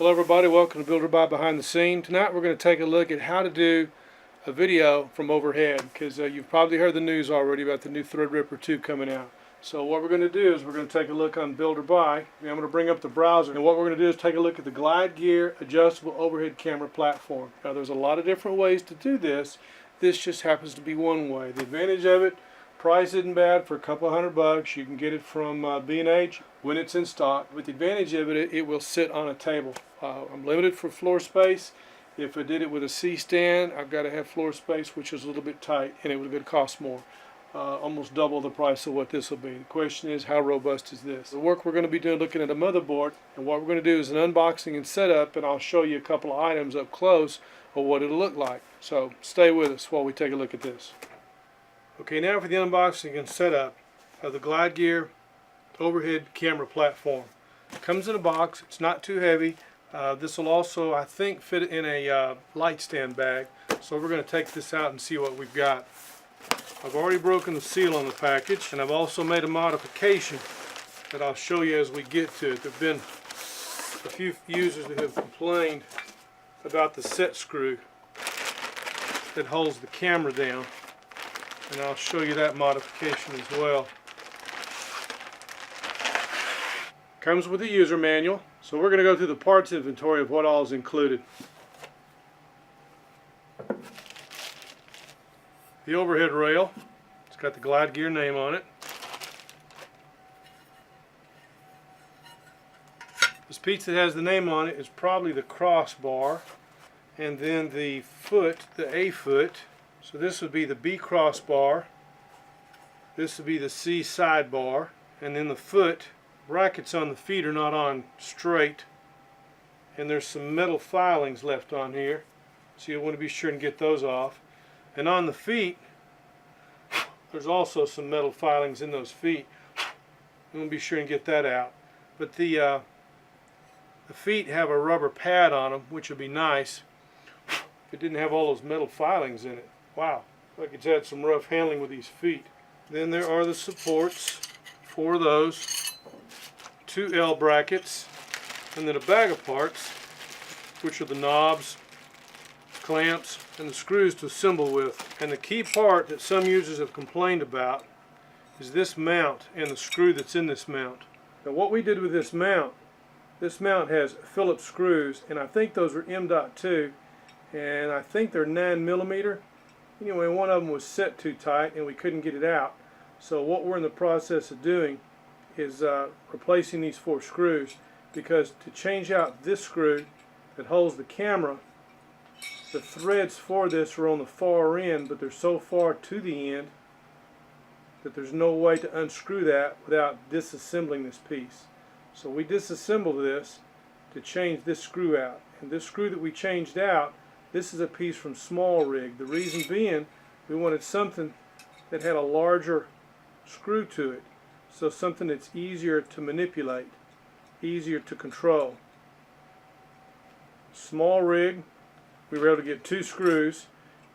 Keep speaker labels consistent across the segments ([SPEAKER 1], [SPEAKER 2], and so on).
[SPEAKER 1] Hello everybody, welcome to Builder by Behind the Scene. Tonight we're going to take a look at how to do a video from overhead, because you've probably heard the news already about the new Threadripper 2 coming out. So what we're going to do is we're going to take a look on Builder by. I'm going to bring up the browser, and what we're going to do is take a look at the Glide Gear adjustable overhead camera platform. Now there's a lot of different ways to do this. This just happens to be one way. The advantage of it, price isn't bad. For a couple $100 you can get it from B&H when it's in stock. With the advantage of it, it will sit on a table. I'm limited for floor space. If I did it with a C-stand, I've got to have floor space, which is a little bit tight, and it would cost more. Almost double the price of what this will be. The question is, how robust is this? The work we're going to be doing, looking at a motherboard, and what we're going to do is an unboxing and setup, and I'll show you a couple of items up close of what it'll look like. So stay with us while we take a look at this. Okay, now for the unboxing and setup of the Glide Gear overhead camera platform. It comes in a box. It's not too heavy. This will also, I think, fit in a light stand bag. So we're going to take this out and see what we've got. I've already broken the seal on the package, and I've also made a modification that I'll show you as we get to it. There have been a few users that have complained about the set screw that holds the camera down, and I'll show you that modification as well. Comes with a user manual, so we're going to go through the parts inventory of what all is included. The overhead rail, it's got the Glide Gear name on it. This piece that has the name on it is probably the crossbar, and then the foot, the A foot. So this would be the B crossbar, this would be the C sidebar, and then the foot brackets on the feet are not on straight, and there's some metal filings left on here, so you'll want to be sure and get those off. And on the feet, there's also some metal filings in those feet. You want to be sure and get that out. But the feet have a rubber pad on them, which would be nice if it didn't have all those metal filings in it. Wow, like it's had some rough handling with these feet. Then there are the supports for those. 2 L brackets, and then a bag of parts, which are the knobs, clamps, and the screws to assemble with. And the key part that some users have complained about is this mount and the screw that's in this mount. Now what we did with this mount has Phillips screws, and I think those are M.2, and I think they're 9mm. Anyway, one of them was set too tight and we couldn't get it out. So what we're in the process of doing is replacing these 4 screws, because to change out this screw that holds the camera, the threads for this are on the far end, but they're so far to the end that there's no way to unscrew that without disassembling this piece. So we disassembled this to change this screw out, and this screw that we changed out, this is a piece from Small Rig. The reason being, we wanted something that had a larger screw to it. So something that's easier to manipulate, easier to control. Small Rig, we were able to get 2 screws,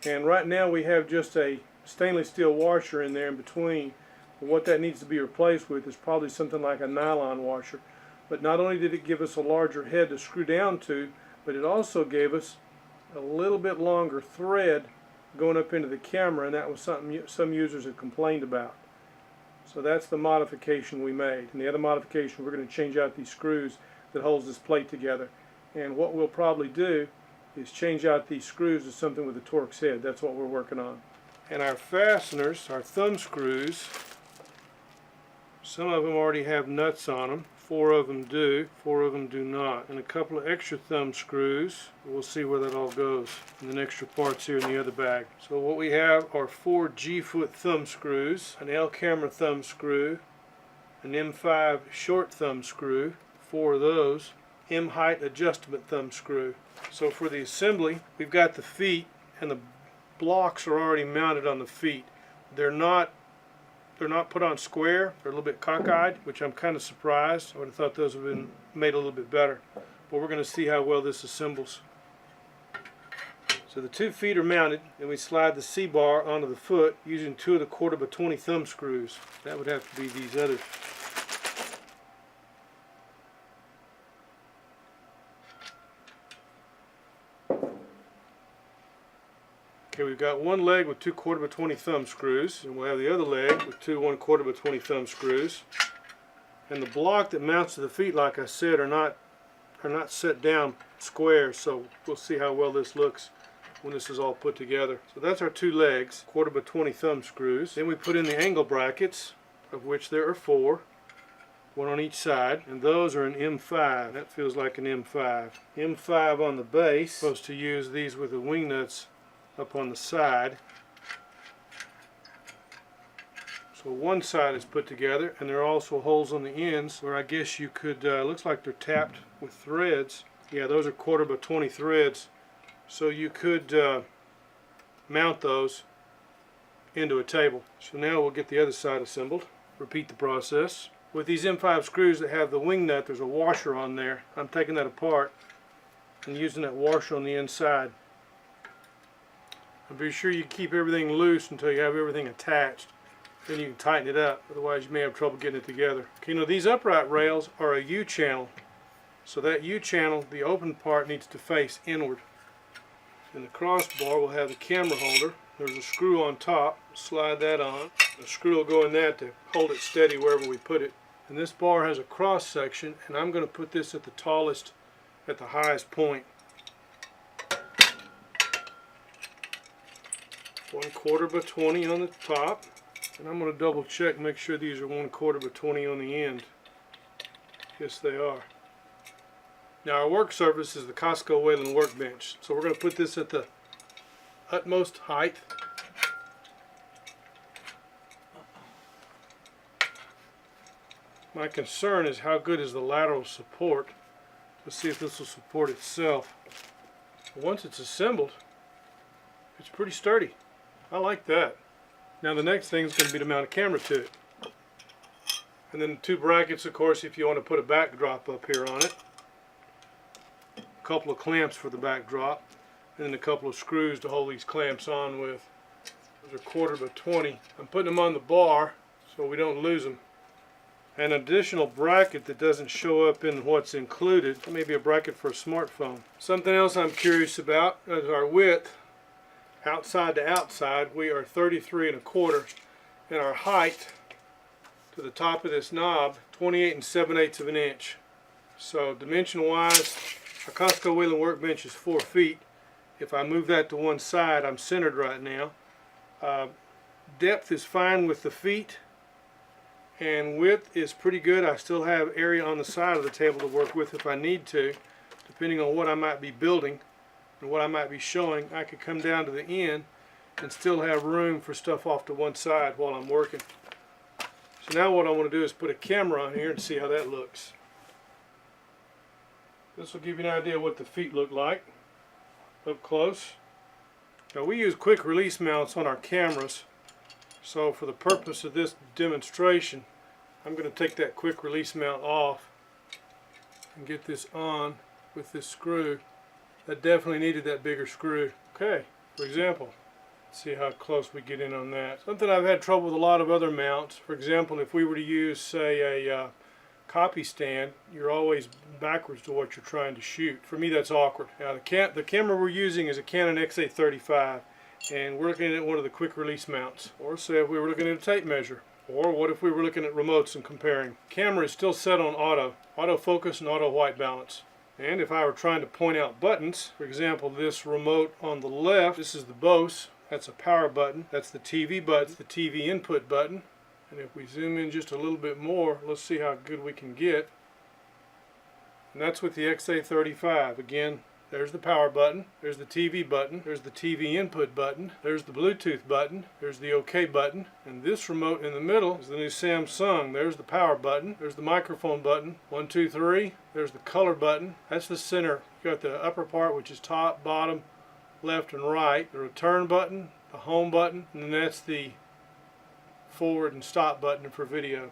[SPEAKER 1] and right now we have just a stainless steel washer in there in between. But what that needs to be replaced with is probably something like a nylon washer. But not only did it give us a larger head to screw down to, but it also gave us a little bit longer thread going up into the camera, and that was something some users had complained about. So that's the modification we made. And the other modification, we're going to change out these screws that holds this plate together. And what we'll probably do is change out these screws to something with a Torx head. That's what we're working on. And our fasteners, our thumb screws, some of them already have nuts on them. 4 of them do, 4 of them do not. And a couple of extra thumb screws. We'll see where that all goes. And then extra parts here in the other bag. So what we have are 4 G-foot thumb screws, an L camera thumb screw, an M5 short thumb screw, 4 of those, M height adjustment thumb screw. So for the assembly, we've got the feet, and the blocks are already mounted on the feet. They're not put on square. They're a little bit cockeyed, which I'm kind of surprised. I would have thought those would have been made a little bit better. But we're going to see how well this assembles. So the 2 feet are mounted, and we slide the C-bar onto the foot using 2 1/4 by 20 thumb screws. That would have to be these others. Okay, we've got one leg with 2 1/4 thumb screws, and we'll have the other leg with 2 1/4 thumb screws. And the block that mounts to the feet, like I said, are not set down square, so we'll see how well this looks when this is all put together. So that's our 2 legs, 1/4 thumb screws. Then we put in the angle brackets, of which there are 4, one on each side, and those are an M5. That feels like an M5. M5 on the base. Supposed to use these with the wing nuts up on the side. So one side is put together, and there are also holes on the ends where I guess you could, looks like they're tapped with threads. Yeah, those are 1/4 threads. So you could mount those into a table. So now we'll get the other side assembled. Repeat the process. With these M5 screws that have the wing nut, there's a washer on there. I'm taking that apart and using that washer on the inside. And be sure you keep everything loose until you have everything attached. Then you can tighten it up, otherwise you may have trouble getting it together. Okay, now these upright rails are a U-channel. So that U-channel, the open part, needs to face inward. In the crossbar we'll have the camera holder. There's a screw on top, slide that on. The screw will go in that to hold it steady wherever we put it. And this bar has a cross section, and I'm going to put this at the tallest, at the highest point. 1/4 on the top. And I'm going to double check, make sure these are 1/4 on the end. Yes, they are. Now our work surface is the Costco Whalen Workbench. So we're going to put this at the utmost height. My concern is how good is the lateral support. Let's see if this will support itself. Once it's assembled, it's pretty sturdy. I like that. Now the next thing is going to be to mount a camera to it. And then the 2 brackets, of course, if you want to put a backdrop up here on it. A couple of clamps for the backdrop. And then a couple of screws to hold these clamps on with. Those are 1/4. I'm putting them on the bar so we don't lose them. An additional bracket that doesn't show up in what's included. Maybe a bracket for a smartphone. Something else I'm curious about is our width. Outside to outside we are 33 1/4, and our height to the top of this knob 28 7/8 of an inch. So dimension wise, our Costco Whalen Workbench is 4 feet. If I move that to one side, I'm centered right now. Depth is fine with the feet, and width is pretty good. I still have area on the side of the table to work with if I need to, depending on what I might be building and what I might be showing. I could come down to the end and still have room for stuff off to one side while I'm working. So now what I want to do is put a camera on here and see how that looks. This will give you an idea of what the feet look like up close. Now we use quick release mounts on our cameras, so for the purpose of this demonstration I'm going to take that quick release mount off and get this on with this screw. That definitely needed that bigger screw. Okay, for example, let's see how close we get in on that. Something I've had trouble with a lot of other mounts. For example, if we were to use, say, a copy stand, you're always backwards to what you're trying to shoot. For me, that's awkward. Now, the camera we're using is a Canon XA35, and we're looking at one of the quick release mounts. Or say if we were looking at a tape measure. Or what if we were looking at remotes and comparing? Camera is still set on auto focus and auto white balance. And if I were trying to point out buttons, for example, this remote on the left, this is the Bose, that's a power button, that's the TV button, the TV input button. And if we zoom in just a little bit more, let's see how good we can get. And that's with the XA35. Again, there's the power button, there's the TV button, there's the TV input button, there's the Bluetooth button, there's the OK button, and this remote in the middle is the new Samsung. There's the power button, there's the microphone button, 1, 2, 3, there's the color button, that's the center. You got the upper part, which is top, bottom, left, and right, the return button, the home button, and then that's the forward and stop button for video.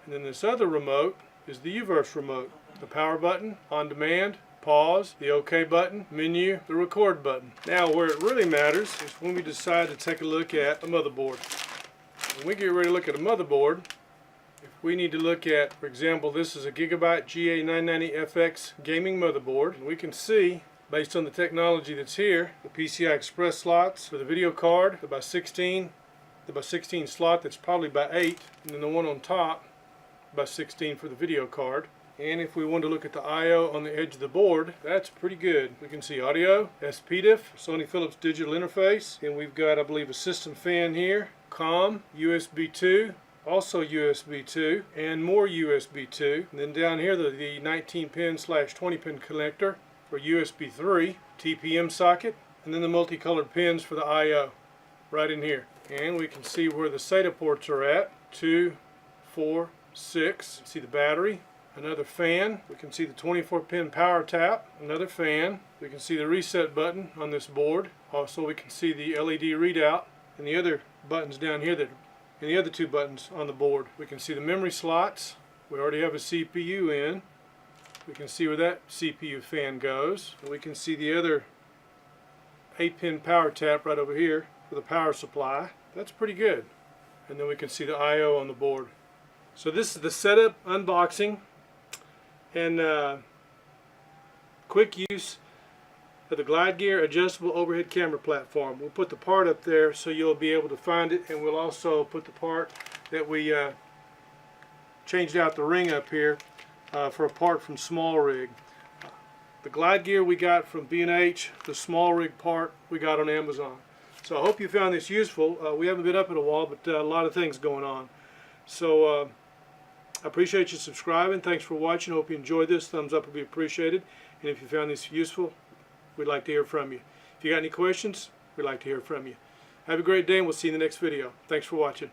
[SPEAKER 1] And then this other remote is the U-verse remote. The power button, on demand, pause, the OK button, menu, the record button. Now where it really matters is when we decide to take a look at a motherboard. When we get ready to look at a motherboard, if we need to look at, for example, this is a Gigabyte GA990FX gaming motherboard, and we can see based on the technology that's here. The PCI Express slots for the video card, the by 16 slot that's probably by 8, and then the one on top by 16 for the video card. And if we want to look at the I/O on the edge of the board, that's pretty good. We can see audio, SPDIF, Sony Philips digital interface, and we've got, I believe, a system fan here, COM, USB 2, also USB 2, and more USB 2. And then down here, the 19-pin/20-pin connector for USB 3, TPM socket, and then the multicolored pins for the I/O right in here. And we can see where the SATA ports are at, 2, 4, 6. See the battery. Another fan. We can see the 24-pin power tap. Another fan. We can see the reset button on this board. Also, we can see the LED readout and the other buttons down here, and the other 2 buttons on the board. We can see the memory slots. We already have a CPU in. We can see where that CPU fan goes. And we can see the other 8-pin power tap right over here for the power supply. That's pretty good. And then we can see the I/O on the board. So this is the SetUp unboxing and quick use of the Glide Gear adjustable overhead camera platform. We'll put the part up there so you'll be able to find it, and we'll also put the part that we changed out the ring up here for a part from Small Rig. The Glide Gear we got from B&H, the Small Rig part we got on Amazon. So I hope you found this useful. We haven't been up in a while, but a lot of things going on. So I appreciate you subscribing. Thanks for watching. Hope you enjoyed this. Thumbs up would be appreciated. And if you found this useful, we'd like to hear from you. If you got any questions, we'd like to hear from you. Have a great day, and we'll see you in the next video. Thanks for watching.